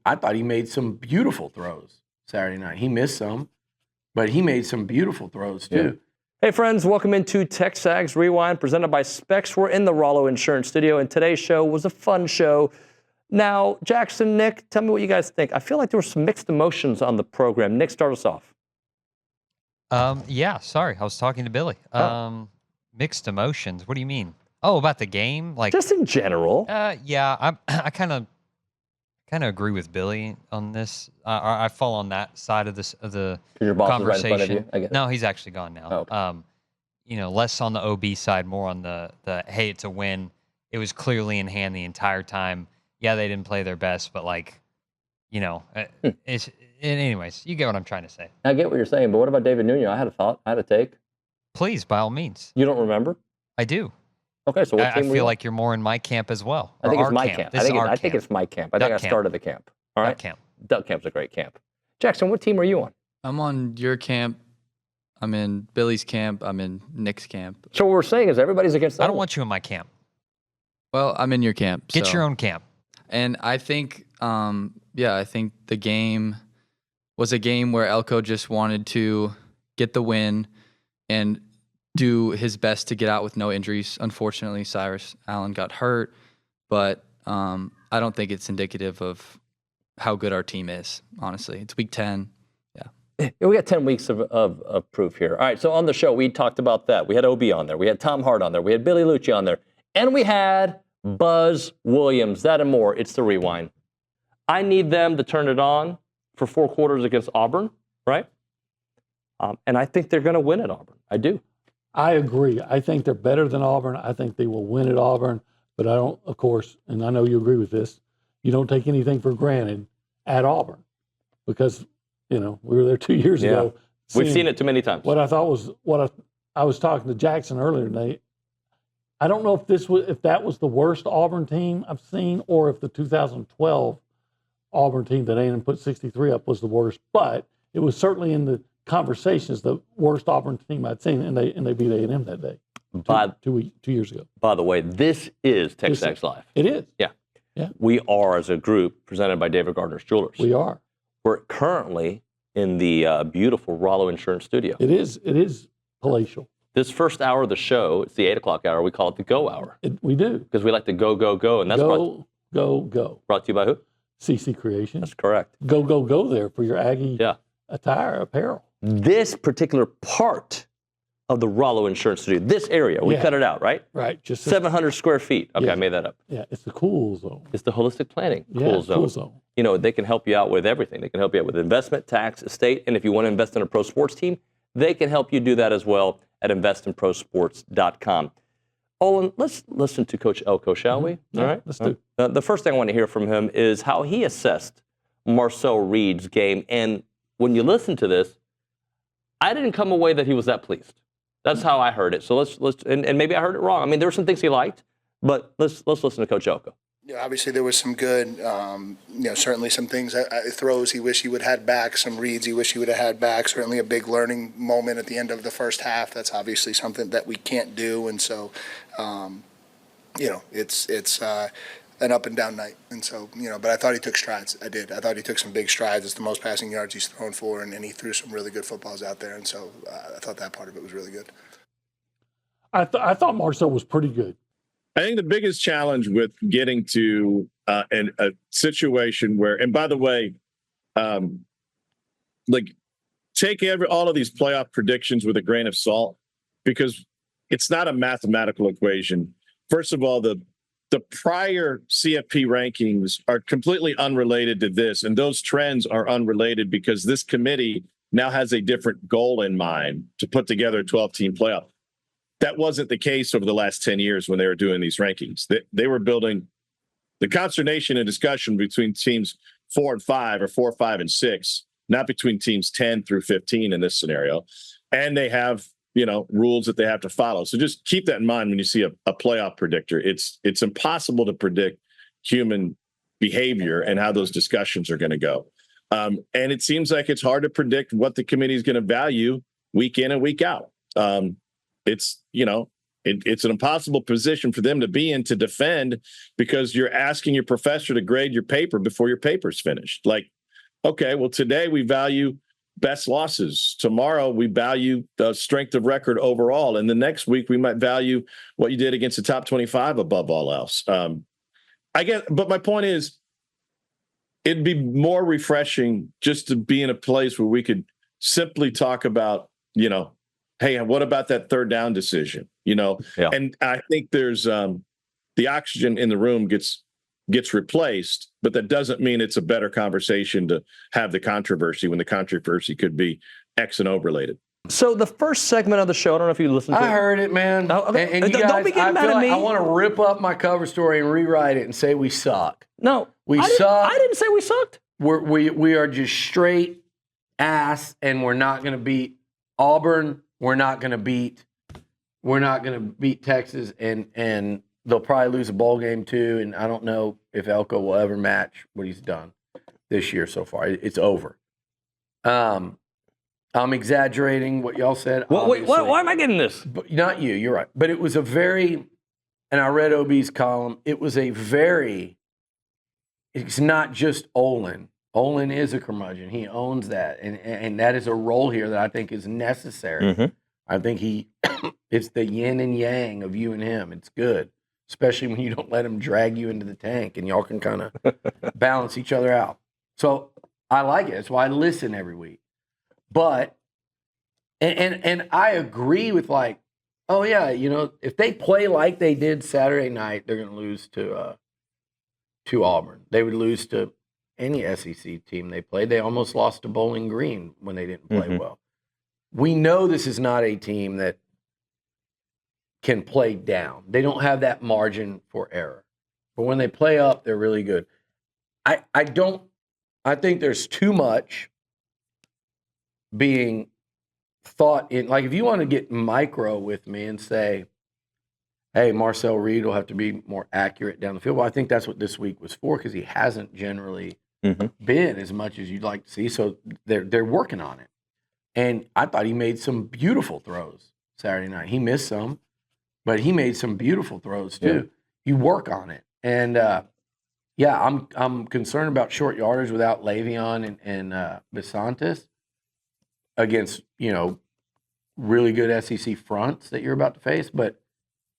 I thought he made some beautiful throws Saturday night. He missed some, but he made some beautiful throws too. Hey friends, welcome into TexAgs Rewind presented by Specs. We're in the Rollo Insurance Studio, and today's show was a fun show. Now, Jackson, Nick, tell me what you guys think. I feel like there were some mixed emotions on the program. Nick, start us off. Yeah, sorry, I was talking to Billy. Mixed emotions. What do you mean? Oh, about the game, like just in general. Yeah, I kind of agree with Billy on this. I fall on that side of the Your boss conversation. is right in front of you. I get it. No, he's actually gone now. Oh, okay. Less on the OB side, more on the hey, it's a win. It was clearly in hand the entire time. Yeah, they didn't play their best, but it's. Anyways, you get what I'm trying to say. I get what you're saying, but what about David Nuno? I had a thought. I had a take. Please, by all means. You don't remember? I do. Okay, so what I team feel like you're more in my camp as well. I think it's my camp. camp. I think it's my camp. I think I started the camp. All right. Duck camp. Duck camp's a great camp. Jackson, what team are you on? I'm on your camp. I'm in Billy's camp. I'm in Nick's camp. So what we're saying is everybody's against. I don't want you in my camp. Well, I'm in your camp. Get your own camp. And I think, I think the game was a game where Elko just wanted to get the win and do his best to get out with no injuries. Unfortunately, Cyrus Allen got hurt, but I don't think it's indicative of how good our team is, honestly. It's week 10. Yeah, we got 10 weeks of proof here. All right, so on the show, we talked about that. We had OB on there. We had Tom Hart on there. We had Billy Liucci on there. And we had Buzz Williams, that and more. It's the Rewind. I need them to turn it on for 4 quarters against Auburn, right? And I think they're going to win at Auburn. I do. I agree. I think they're better than Auburn. I think they will win at Auburn. But I don't, of course, and I know you agree with this, you don't take anything for granted at Auburn because, we were there 2 years ago. We've seen it too many times. What I thought was, I was talking to Jackson earlier today. I don't know if that was the worst Auburn team I've seen or if the 2012 Auburn team that A&M put 63 up was the worst, but it was certainly in the conversations the worst Auburn team I'd seen, and they beat A&M that day. Two years ago. By the way, this is TexAgs Live. It is. Yeah. Yeah. We are, as a group, presented by David Gardner's Jewelers. We are. We're currently in the beautiful Rollo Insurance Studio. It is palatial. This first hour of the show, it's the 8 o'clock hour. We call it the Go Hour. We do. Because we like to go, and that's go. Brought to you by who? CC Creation. That's correct. Go there for your Aggie attire, apparel. This particular part of the Rollo Insurance Studio, this area, we cut it out, right? Right. Just 700 square feet. Okay, I made that up. Yeah, it's the cool zone. It's the holistic planning cool zone. They can help you out with everything. They can help you out with investment, tax, estate, and if you want to invest in a pro sports team, they can help you do that as well at investinprosports.com. Olin, let's listen to Coach Elko, shall we? Yeah, all right? Let's do. The first thing I want to hear from him is how he assessed Marcel Reed's game. And when you listen to this, I didn't come away that he was that pleased. That's how I heard it. So let's and maybe I heard it wrong. I mean, there were some things he liked, but let's listen to Coach Elko. Yeah, obviously there was some good, certainly some things, throws he wished he would have had back, some reads he wished he would have had back, certainly a big learning moment at the end of the first half. That's obviously something that we can't do, and so, it's an up and down night. And so, but I thought he took strides. I did. I thought he took some big strides. It's the most passing yards he's thrown for, and he threw some really good footballs out there, and so I thought that part of it was really good. I thought Marcel was pretty good. I think the biggest challenge with getting to a situation where, and by the way, take all of these playoff predictions with a grain of salt, because it's not a mathematical equation. First of all, the prior CFP rankings are completely unrelated to this, and those trends are unrelated because this committee now has a different goal in mind to put together a 12-team playoff. That wasn't the case over the last 10 years when they were doing these rankings. They were building the consternation and discussion between teams 4 and 5 or 4, 5, and 6, not between teams 10 through 15 in this scenario. And they have, rules that they have to follow. So just keep that in mind when you see a playoff predictor. It's impossible to predict human behavior and how those discussions are going to go. And it seems like it's hard to predict what the committee is going to value week in and week out. It's It's an impossible position for them to be in to defend because you're asking your professor to grade your paper before your paper's finished. Like, okay, well, today we value best losses. Tomorrow we value the strength of record overall. And the next week we might value what you did against the top 25 above all else. I guess, but my point is, it'd be more refreshing just to be in a place where we could simply talk about, hey, what about that third down decision? Yeah. And I think there's the oxygen in the room gets replaced, but that doesn't mean it's a better conversation to have the controversy when the controversy could be X and O related. So the first segment of the show, I don't know if you listened to it. I heard it, man. Oh, okay. And you guys, Don't be getting mad at me. I want to rip up my cover story and rewrite it and say we suck. No, We I suck. I didn't say we sucked. We are just straight ass, and we're not going to beat Auburn. We're not going to beat Texas, and they'll probably lose a bowl game too. And I don't know if Elko will ever match what he's done this year so far. It's over. I'm exaggerating what y'all said. Well, wait, why am I getting this? But not you. You're right. But it was a very, and I read OB's column. It was a very. It's not just Olin. Olin is a curmudgeon. He owns that, and that is a role here that I think is necessary. Mm-hmm. I think it's the yin and yang of you and him. It's good, especially when you don't let him drag you into the tank, and y'all can kind of balance each other out. So I like it. That's why I listen every week. But and I agree with like, oh yeah, if they play like they did Saturday night, they're going to lose to Auburn. They would lose to any SEC team they played. They almost lost to Bowling Green when they didn't play well. We know this is not a team that can play down. They don't have that margin for error. But when they play up, they're really good. I think there's too much being thought in. Like, if you want to get micro with me and say, hey, Marcel Reed will have to be more accurate down the field. Well, I think that's what this week was for, because he hasn't generally been as much as you'd like to see. So they're working on it. And I thought he made some beautiful throws Saturday night. He missed some, but he made some beautiful throws too. Yeah. You work on it. And I'm concerned about short yardage without Le'Veon and Besantis against, really good SEC fronts that you're about to face. But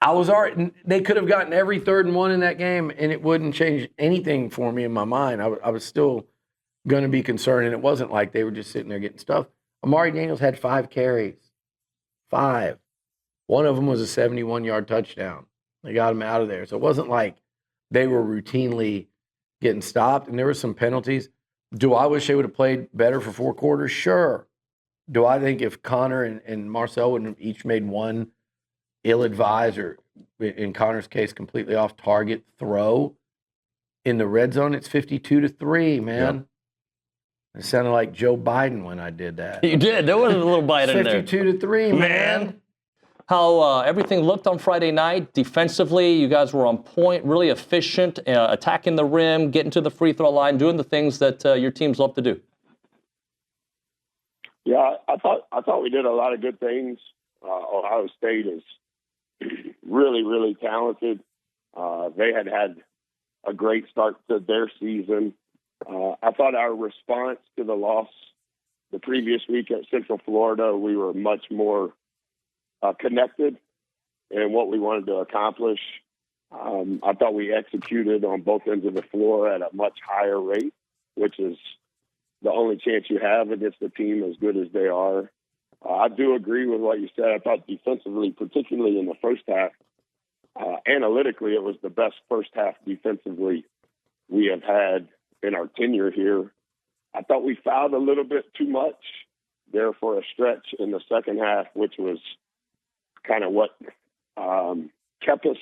I was already, they could have gotten every 3rd and 1 in that game, and it wouldn't change anything for me in my mind. I was still going to be concerned, and it wasn't like they were just sitting there getting stuff. Amari Daniels had 5 carries. 5. One of them was a 71-yard touchdown. They got him out of there. So it wasn't like they were routinely getting stopped, and there were some penalties. Do I wish they would have played better for 4 quarters? Sure. Do I think if Connor and Marcel would have each made one ill-advised, or in Connor's case, completely off-target throw in the red zone, it's 52-3, man. Yep. It sounded like Joe Biden when I did that. You did. There was a little Biden in there. 52-3, man. How everything looked on Friday night defensively. You guys were on point, really efficient, attacking the rim, getting to the free throw line, doing the things that your teams love to do. Yeah, I thought we did a lot of good things. Ohio State is really, really talented. They had a great start to their season. I thought our response to the loss the previous week at Central Florida, we were much more connected in what we wanted to accomplish. I thought we executed on both ends of the floor at a much higher rate, which is the only chance you have against a team as good as they are. I do agree with what you said. I thought defensively, particularly in the first half, analytically, it was the best first half defensively we have had in our tenure here. I thought we fouled a little bit too much there for a stretch in the second half, which was kind of what kept us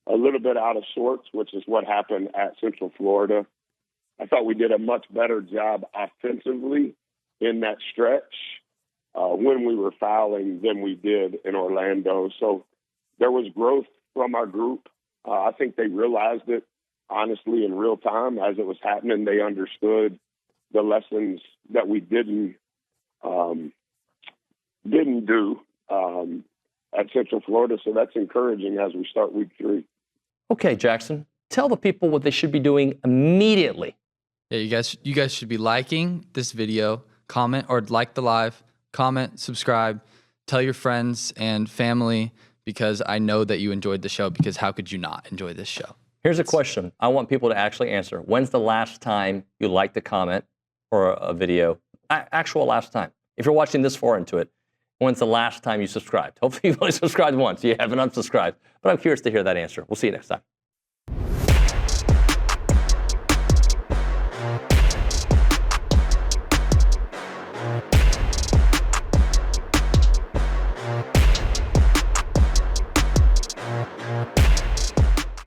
a little bit out of sorts, which is what happened at Central Florida. I thought we did a much better job offensively in that stretch when we were fouling than we did in Orlando. So there was growth from our group. I think they realized it, honestly, in real time as it was happening. They understood the lessons that we didn't do. at Central Florida. So that's encouraging as we start week 3. Okay, Jackson, tell the people what they should be doing immediately. Yeah, you guys should be liking this video, comment or like the live, comment, subscribe, tell your friends and family, because I know that you enjoyed the show, because how could you not enjoy this show? Here's a question I want people to actually answer. When's the last time you liked a comment or a video? Actual last time. If you're watching this far into it, when's the last time you subscribed? Hopefully you've only subscribed once. You haven't unsubscribed. But I'm curious to hear that answer. We'll see you next time.